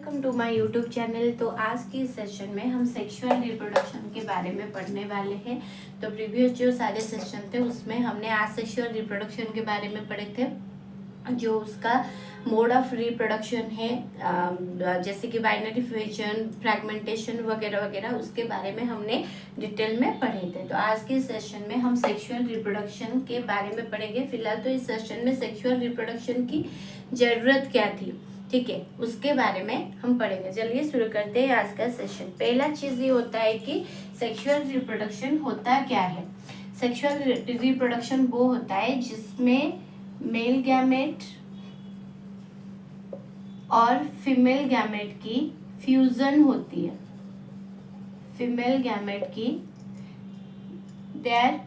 Welcome to my YouTube channel. तो आज की सेशन में हम सेक्सुअल रिप्रोडक्शन के बारे में पढ़ने वाले हैं। तो प्रीवियस जो सारे सेशन थे उसमें हमने आज सेक्सुअल रिप्रोडक्शन के बारे में पढ़े थे, जो उसका मोड ऑफ रिप्रोडक्शन है, जैसे कि बाइनरी फ्यूजन, फ्रैगमेंटेशन वगैरह वगैरह, उसके बारे में हमने डिटेल में पढ़े थे। तो आज के सेशन में हम सेक्सुअल रिप्रोडक्शन के बारे में पढ़ेंगे। फिलहाल तो इस सेशन में सेक्सुअल रिप्रोडक्शन की ज़रूरत क्या थी, ठीक है, उसके बारे में हम पढ़ेंगे। चलिए शुरू करते हैं आज का सेशन। पहला चीज़ ये होता है कि सेक्सुअल रिप्रोडक्शन होता क्या है। सेक्सुअल रिप्रोडक्शन वो होता है जिसमें मेल गैमेट और फीमेल गैमेट की फ्यूजन होती है। फीमेल गैमेट की there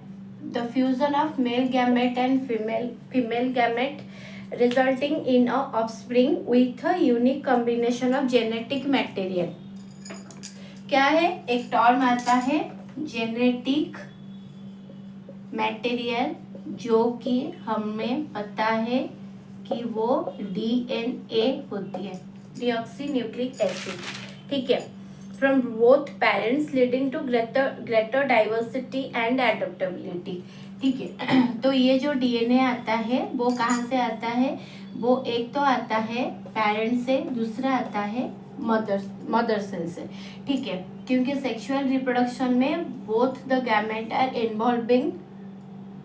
the fusion of male gamete and female gamete resulting in a offspring with a unique combination of genetic material। क्या है, एक टर्म आता है जेनेटिक मटेरियल, जो कि हमें पता है कि वो डीएनए होती है, डीऑक्सी न्यूक्लिक एसिड, ठीक है, from both parents leading to greater diversity and adaptability, ठीक है। तो ये जो डीएनए आता है वो कहाँ से आता है, वो एक तो आता है पेरेंट से, दूसरा आता है मदर सेल से, ठीक है, क्योंकि सेक्सुअल रिप्रोडक्शन में both the gamete are involving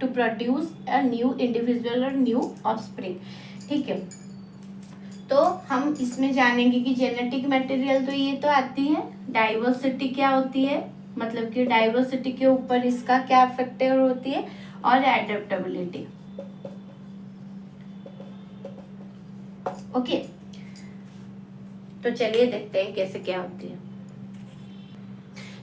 to produce a new individual और न्यू ऑफस्प्रिंग, ठीक है। तो हम इसमें जानेंगे कि जेनेटिक मटेरियल तो ये तो आती है, डाइवर्सिटी क्या होती है, मतलब कि डाइवर्सिटी के ऊपर इसका क्या फैक्टर होती है, और एडेप्टेबिलिटी, ओके। तो चलिए देखते हैं कैसे क्या होती है।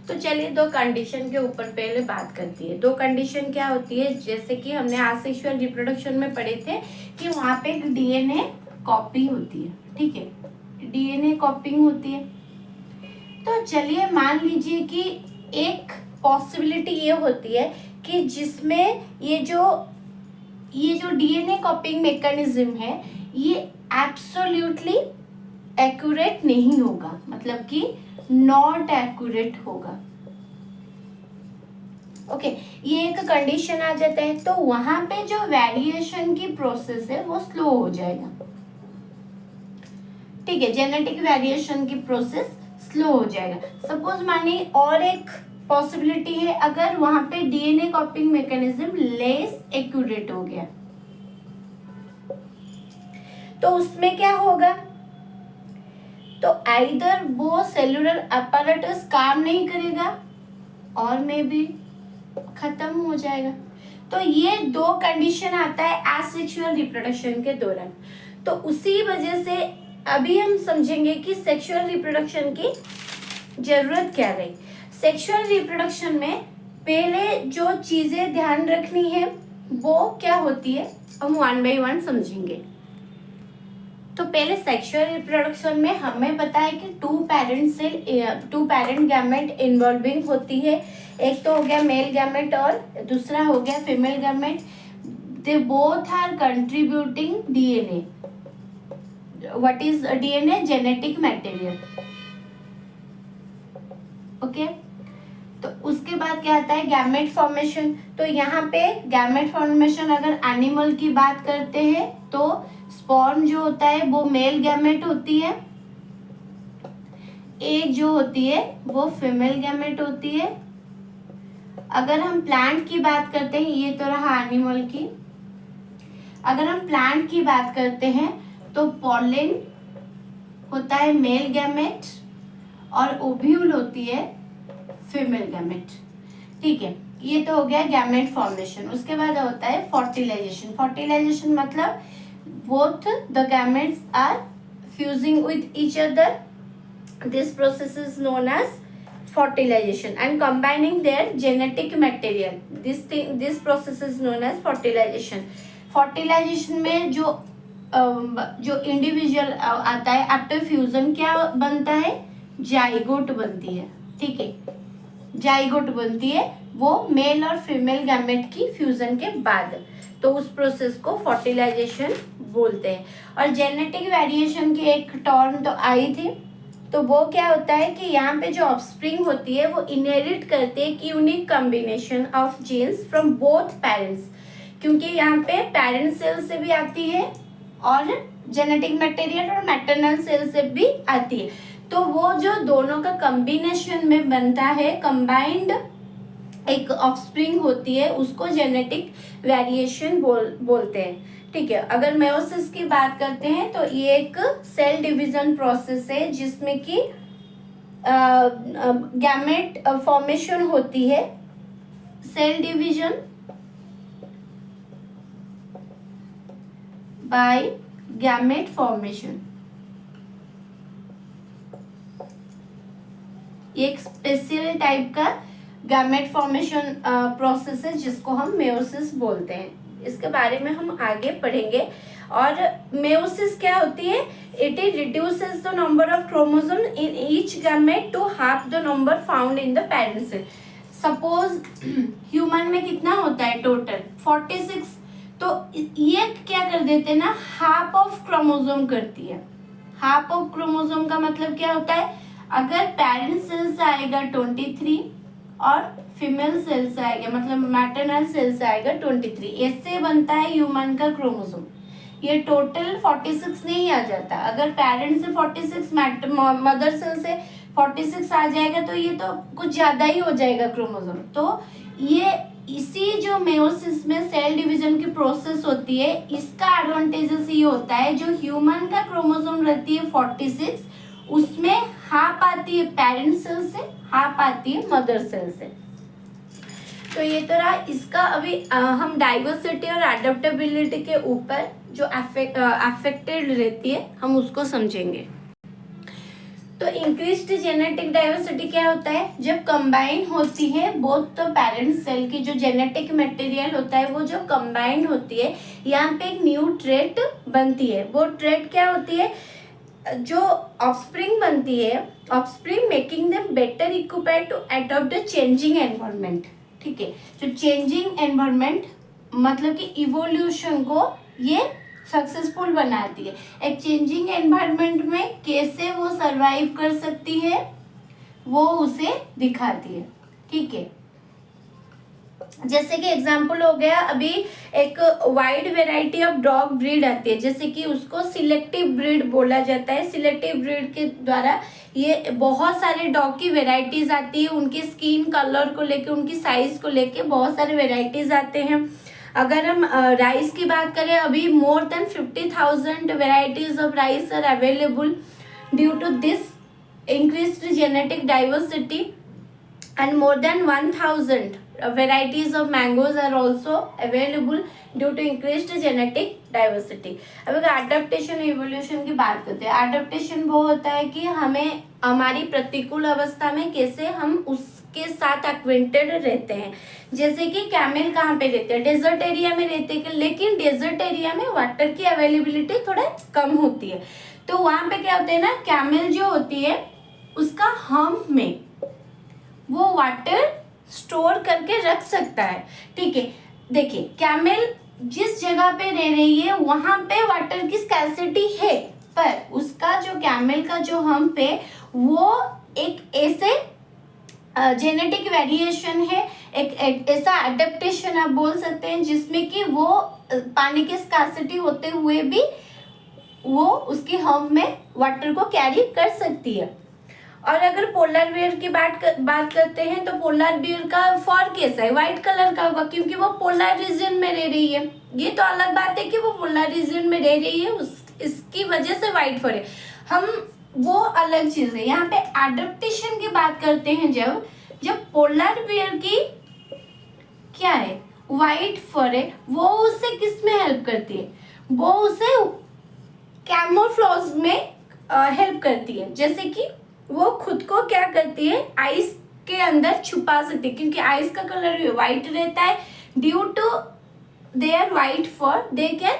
तो चलिए दो कंडीशन के ऊपर पहले बात करती है। दो कंडीशन क्या होती है, जैसे कि हमने आसेक्सुअल रिप्रोडक्शन में पढ़े थे कि वहां पे एक डीएनए कॉपी होती है, ठीक है, डीएनए कॉपिंग होती है। तो चलिए मान लीजिए कि एक पॉसिबिलिटी ये होती है कि जिसमें ये जो डीएनए कॉपिंग मैकेनिज्म है ये एब्सोल्युटली एक्यूरेट नहीं होगा, मतलब कि नॉट एक्यूरेट होगा, ओके, ये एक कंडीशन आ जाता है। तो वहां पे जो वेरिएशन की प्रोसेस है वो स्लो हो जाएगा, ठीक है, जेनेटिक वेरिएशन की प्रोसेस स्लो हो जाएगा। सपोज मानिए और एक पॉसिबिलिटी है, अगर वहां पे डीएनए कॉपिंग मैकेनिज्म लेस एक्यूरेट हो गया तो उसमें क्या होगा, तो आइदर वो सेलुलर अपैरेटस काम नहीं करेगा और मे भी खत्म हो जाएगा। तो ये दो कंडीशन आता है एसेक्सुअल रिप्रोडक्शन के दौरान। तो उसी वजह से अभी हम समझेंगे कि सेक्सुअल रिप्रोडक्शन की जरूरत क्या रही। सेक्सुअल रिप्रोडक्शन में पहले जो चीजें ध्यान रखनी है वो क्या होती है, हम वन बाय वन समझेंगे। तो पहले सेक्सुअल रिप्रोडक्शन में हमें पता है कि टू पेरेंट गैमेट इन्वॉल्विंग होती है। एक तो हो गया मेल गैमेट और दूसरा हो गया female gamete. They both are contributing DNA. What is DNA? Genetic material, okay. तो उसके बाद क्या आता है, गैमेट फॉर्मेशन। तो यहाँ पे गैमेट फॉर्मेशन अगर एनिमल की बात करते हैं तो स्पर्म जो होता है वो मेल गैमेट होती है, एग जो होती है वो फीमेल गैमेट होती है। अगर हम प्लांट की बात करते हैं, ये तो रहा एनिमल की, अगर हम प्लांट की बात करते हैं तो पॉलन होता है मेल गैमेट और ओव्यूल होती है फीमेल गैमेट, ठीक है। ये तो हो गया गैमेट फॉर्मेशन। उसके बाद होता है फर्टिलाइजेशन। फर्टिलाइजेशन मतलब both the gametes are fusing with each other. This process is known as fertilization and combining their genetic material. This process is known as fertilization. Fertilization में जो इंडिविजुअल आता है after fusion क्या बनता है, zygote बनती है, ठीक है, जाइगोट बनती है वो मेल और फीमेल गैमेट की फ्यूजन के बाद। तो उस प्रोसेस को फर्टिलाइजेशन बोलते हैं। और जेनेटिक वेरिएशन की एक टर्म तो आई थी, तो वो क्या होता है कि यहाँ पे जो ऑफस्प्रिंग होती है वो इनहेरिट करते हैं एक unique combination of genes from both parents, क्योंकि यहाँ पे पेरेंट सेल से भी आती है और जेनेटिक मटेरियल और मैटरनल सेल से भी आती है। तो वो जो दोनों का कॉम्बिनेशन में बनता है, कंबाइंड एक ऑफस्प्रिंग होती है, उसको जेनेटिक वेरिएशन बोलते हैं। ठीक है, अगर मेयोसिस की बात करते हैं तो ये एक सेल डिवीजन प्रोसेस है जिसमें कि गैमेट फॉर्मेशन होती है। Cell division by gamete formation, ये एक स्पेशल टाइप का गैमेट फॉर्मेशन प्रोसेस है जिसको हम मेयोसिस बोलते हैं। इसके बारे में हम आगे पढ़ेंगे। और मेयोसिस क्या होती है? It reduces the number of chromosome in each gamete to half the number found in the parent cell. Suppose human में कितना होता है टोटल? 46। तो ये क्या कर देते हैं ना, हाफ ऑफ क्रोमोसोम करती है। हाफ ऑफ क्रोमोसोम का मतलब क्या होता है? अगर पेरेंट सेल से आएगा 23 और फीमेल सेल से आएगा, मतलब मैटरनल सेल से आएगा 23, इससे बनता है ह्यूमन का क्रोमोसोम। ये टोटल 46 नहीं आ जाता। अगर पेरेंट से 46, मदर सेल से 46 आ जाएगा तो ये तो कुछ ज्यादा ही हो जाएगा क्रोमोसोम। तो ये इसी जो मेयोसिस में सेल डिवीजन की प्रोसेस होती है, इसका एडवांटेजेस ये होता है, जो ह्यूमन का क्रोमोसोम रहती है 46, उसमें हाफ आती है पेरेंट सेल से, हाफ आती है मदर सेल से। तो ये तो रहा इसका। अभी हम डाइवर्सिटी और एडेप्टेबिलिटी के ऊपर जो अफेक्टेड रहती है हम उसको समझेंगे। तो इंक्रीज्ड जेनेटिक डाइवर्सिटी क्या होता है? जब कंबाइन होती है बोथ तो पेरेंट सेल की जो जेनेटिक मटेरियल होता है वो जो कंबाइन होती है, यहाँ पे एक न्यू ट्रेट बनती है। वो ट्रेट क्या होती है? जो ऑफस्प्रिंग बनती है, offspring making them better equipped to adopt the changing environment. ठीक है, जो चेंजिंग एनवायरनमेंट मतलब कि इवोल्यूशन को ये सक्सेसफुल बनाती है। एक चेंजिंग एनवायरनमेंट में कैसे वो सरवाइव कर सकती है वो उसे दिखाती है। ठीक है, जैसे कि एग्जाम्पल हो गया, अभी एक wide variety of dog breed आती है, जैसे कि उसको सिलेक्टिव ब्रीड बोला जाता है। सिलेक्टिव ब्रीड के द्वारा ये बहुत सारे डॉग की वेराइटीज आती है, उनके स्किन कलर को लेके, उनकी साइज को लेके बहुत सारे वेराइटीज आते हैं। अगर हम राइस की बात करें, अभी more than 50,000 varieties of rice are available due to this increased genetic diversity, and more than 1,000 varieties of mangoes are also available due to increased genetic diversity. अब अगर adaptation evolution की बात करते हैं, adaptation वो होता है कि हमें हमारी प्रतिकूल अवस्था में कैसे हम उसके साथ acquainted रहते हैं। जैसे कि कैमल कहाँ पे रहते हैं? डेजर्ट एरिया में रहते हैं, लेकिन डेजर्ट एरिया में वाटर की अवेलेबिलिटी थोड़ा कम होती है। तो वहाँ पे क्या होता है ना, कैमल जो होती है उसका हम्प में वो वाटर स्टोर करके रख सकता है। ठीक है, देखिए कैमल जिस जगह पे रह रही है वहां पे वाटर की स्कैर्सिटी है, पर उसका जो कैमल का जो हम्प है वो एक ऐसे जेनेटिक वेरिएशन है, एक ऐसा एडेप्टेशन आप बोल सकते हैं जिसमें कि वो पानी की स्कैर्सिटी होते हुए भी वो उसकी हम्प में वाटर को कैरी कर सकती है। और अगर पोलर बियर की बात करते हैं तो पोलर बियर का फर कैसा है? व्हाइट कलर का होगा, क्योंकि वो पोलर रीजन में रह रही है। ये तो अलग बात है कि वो पोलर रीजन में रह रही है, इसकी वजह से व्हाइट फर है, हम वो अलग चीज है। यहाँ पे एडेप्टेशन की बात करते हैं, जब पोलर बियर की क्या है, व्हाइट फर है, वो उससे किस में हेल्प करती है? वो उसे कैमोफ्लेज में हेल्प करती है। जैसे कि वो खुद को क्या करती है, आइस के अंदर छुपा सकती है, क्योंकि आइस का कलर व्हाइट रहता है। Due to their white fur they can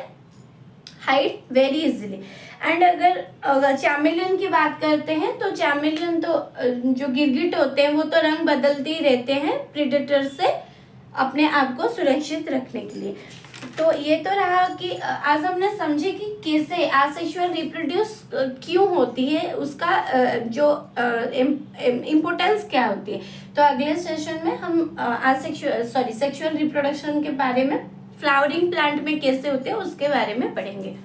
hide very easily. And अगर चैमेलियन की बात करते हैं तो चैमेलियन तो जो गिरगिट होते हैं वो तो रंग बदलते ही रहते हैं प्रेडेटर से अपने आप को सुरक्षित रखने के लिए। तो ये तो रहा कि आज हमने समझे कि कैसे असेक्सुअल रिप्रोड्यूस क्यों होती है, उसका जो इम्पोर्टेंस क्या होती है। तो अगले सेशन में हम सेक्सुअल रिप्रोडक्शन के बारे में, फ्लावरिंग प्लांट में कैसे होते हैं उसके बारे में पढ़ेंगे।